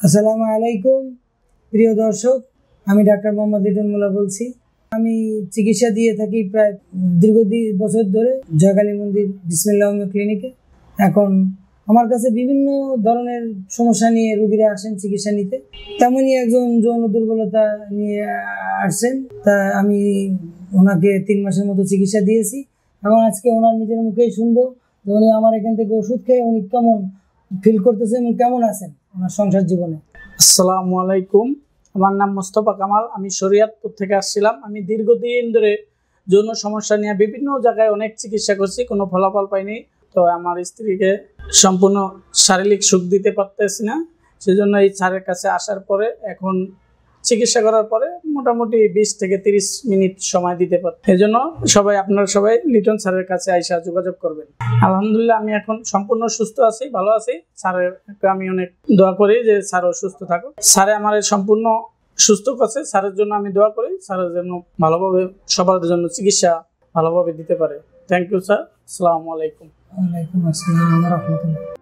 আসসালামু আলাইকুম প্রিয় দর্শক, আমি ডাক্তার মোহাম্মদ লিটন মোল্লা বলছি। আমি চিকিৎসা দিয়ে থাকি প্রায় দীর্ঘ বছর ধরে জয়কালী মন্দির বিসমিল্লাহ হোমিও ক্লিনিকে। এখন আমার কাছে বিভিন্ন ধরনের সমস্যা নিয়ে রোগীরা আসেন চিকিৎসা নিতে, তেমনই একজন যৌন দুর্বলতা নিয়ে আসছেন। তা আমি ওনাকে 3 মাসের মতো চিকিৎসা দিয়েছি। এখন আজকে ওনার নিজের মুখেই শুনবো যে উনি আমার এখান থেকে ওষুধ খেয়ে উনি কেমন ফিল করতেছেন এবং কেমন আছেন ওনার সংসার জীবনে। আসসালামু আলাইকুম, আমার নাম মোস্তফা কামাল। আমি শরীয়তপুর থেকে আসছিলাম। আমি দীর্ঘদিন ধরে যৌন সমস্যা নিয়ে বিভিন্ন জায়গায় অনেক চিকিৎসা করছি, কোনো ফলাফল পাইনি। তো আমার স্ত্রীকে সম্পূর্ণ শারীরিক সুখ দিতে পারতেছি না, সেজন্য এই স্যারের কাছে আসার পরে এখন চিকিৎসা করার পরে মোটামুটি 20 থেকে 30 মিনিট সময় দিতে পারে। এই জন্য আপনারা সবাই লিটন স্যারের কাছে আইসা যোগাযোগ করবেন। আলহামদুলিল্লাহ, আমি এখন সম্পূর্ণ সুস্থ আছি, ভালো আছি। স্যারের আমি অনেক দোয়া করি যে স্যারও সুস্থ থাকুক। স্যারে আমার সম্পূর্ণ সুস্থ করছে, স্যারের জন্য আমি দোয়া করি স্যারের জন্য ভালোভাবে সবার জন্য চিকিৎসা ভালোভাবে দিতে পারে। Thank you sir. আসসালামু আলাইকুম। ওয়ালাইকুম আসসালাম ওয়া রাহমাতুল্লাহ।